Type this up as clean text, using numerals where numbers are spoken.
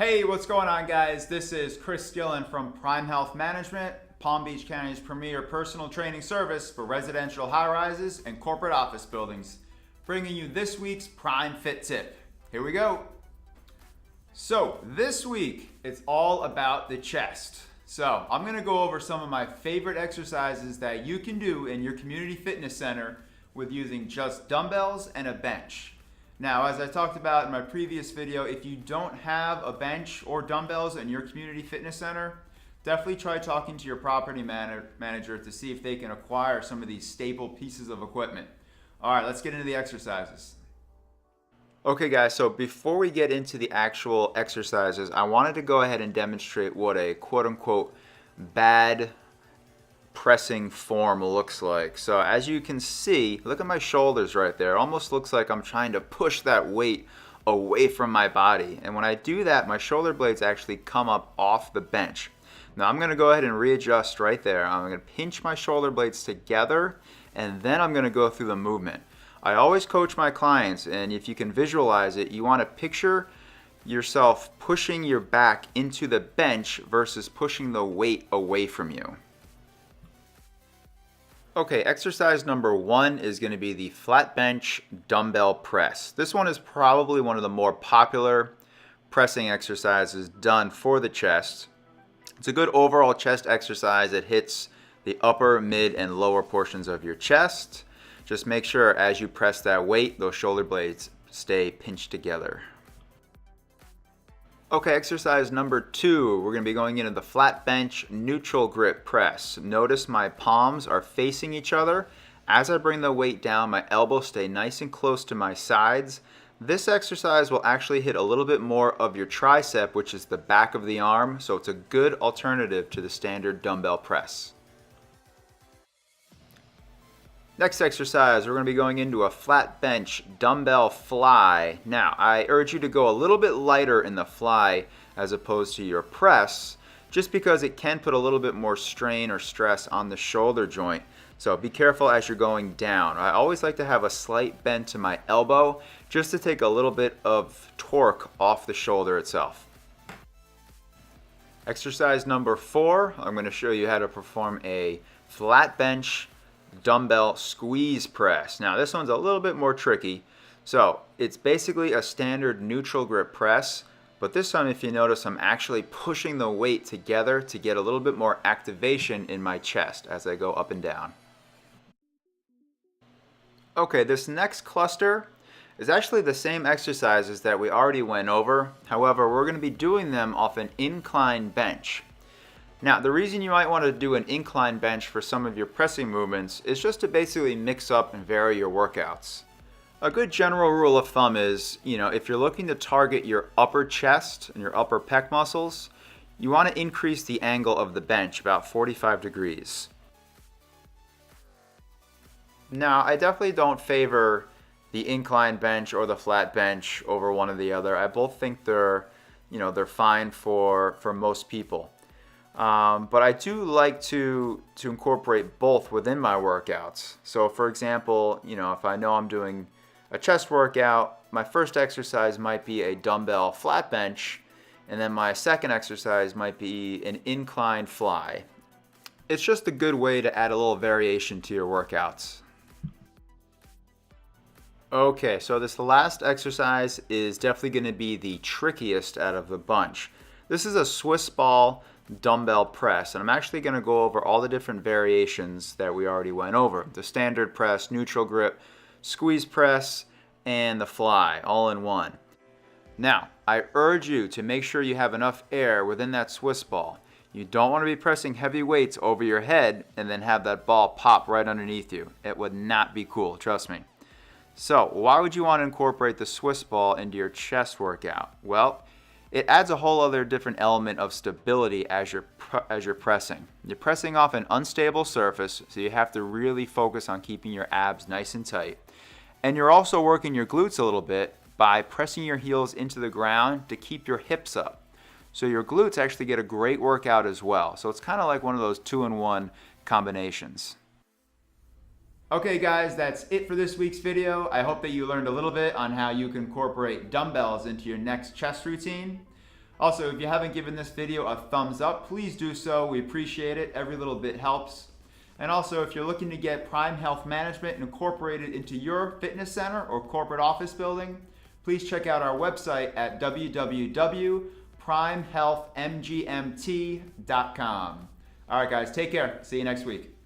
Hey, what's going on, guys? This is Chris Gillen from Prime Health Management, Palm Beach County's premier personal training service for residential high-rises and corporate office buildings, bringing you this week's Prime Fit Tip. Here we go. So this week, it's all about the chest. So I'm gonna go over some of my favorite exercises that you can do in your community fitness center with using just dumbbells and a bench. Now, as I talked about in my previous video, if you don't have a bench or dumbbells in your community fitness center, definitely try talking to your property manager to see if they can acquire some of these staple pieces of equipment. All right, let's get into the exercises. Okay guys, so before we get into the actual exercises, I wanted to go ahead and demonstrate what a quote-unquote bad pressing form looks like. So as you can see, look at my shoulders right there. It almost looks like I'm trying to push that weight away from my body. And when I do that, my shoulder blades actually come up off the bench. Now I'm gonna go ahead and readjust right there. I'm gonna pinch my shoulder blades together, and then I'm gonna go through the movement. I always coach my clients, and if you can visualize it, you wanna picture yourself pushing your back into the bench versus pushing the weight away from you. Okay, exercise number 1 is going to be the flat bench dumbbell press. This one is probably one of the more popular pressing exercises done for the chest. It's a good overall chest exercise. It hits the upper, mid, and lower portions of your chest. Just make sure as you press that weight, those shoulder blades stay pinched together. Okay, exercise number 2, we're going to be going into the flat bench neutral grip press. Notice my palms are facing each other. As I bring the weight down, my elbows stay nice and close to my sides. This exercise will actually hit a little bit more of your tricep, which is the back of the arm, so it's a good alternative to the standard dumbbell press. Next exercise, we're going to be going into a flat bench dumbbell fly. Now, I urge you to go a little bit lighter in the fly as opposed to your press, just because it can put a little bit more strain or stress on the shoulder joint. So be careful as you're going down. I always like to have a slight bend to my elbow just to take a little bit of torque off the shoulder itself. Exercise number 4, I'm going to show you how to perform a flat bench dumbbell squeeze press. Now this one's a little bit more tricky. So it's basically a standard neutral grip press, but this time if you notice I'm actually pushing the weight together to get a little bit more activation in my chest as I go up and down. Okay, this next cluster is actually the same exercises that we already went over. However, we're going to be doing them off an incline bench. Now, the reason you might want to do an incline bench for some of your pressing movements is just to basically mix up and vary your workouts. A good general rule of thumb is, if you're looking to target your upper chest and your upper pec muscles, you want to increase the angle of the bench about 45 degrees. Now, I definitely don't favor the incline bench or the flat bench over one or the other. I both think they're fine for most people. But I do like to incorporate both within my workouts. So for example, if I know I'm doing a chest workout, my first exercise might be a dumbbell flat bench, and then my second exercise might be an incline fly. It's just a good way to add a little variation to your workouts. Okay, so this last exercise is definitely going to be the trickiest out of the bunch. This is a Swiss ball dumbbell press, and I'm actually going to go over all the different variations that we already went over. The standard press, neutral grip, squeeze press, and the fly, all in one. Now, I urge you to make sure you have enough air within that Swiss ball. You don't want to be pressing heavy weights over your head and then have that ball pop right underneath you. It would not be cool, trust me. So, why would you want to incorporate the Swiss ball into your chest workout? Well, it adds a whole other different element of stability as you're pressing. You're pressing off an unstable surface, so you have to really focus on keeping your abs nice and tight. And you're also working your glutes a little bit by pressing your heels into the ground to keep your hips up. So your glutes actually get a great workout as well. So it's kind of like one of those 2-in-1 combinations. Okay guys, that's it for this week's video. I hope that you learned a little bit on how you can incorporate dumbbells into your next chest routine. Also, if you haven't given this video a thumbs up, please do so. We appreciate it. Every little bit helps. And also, if you're looking to get Prime Health Management incorporated into your fitness center or corporate office building, please check out our website at www.primehealthmgmt.com. All right, guys, take care. See you next week.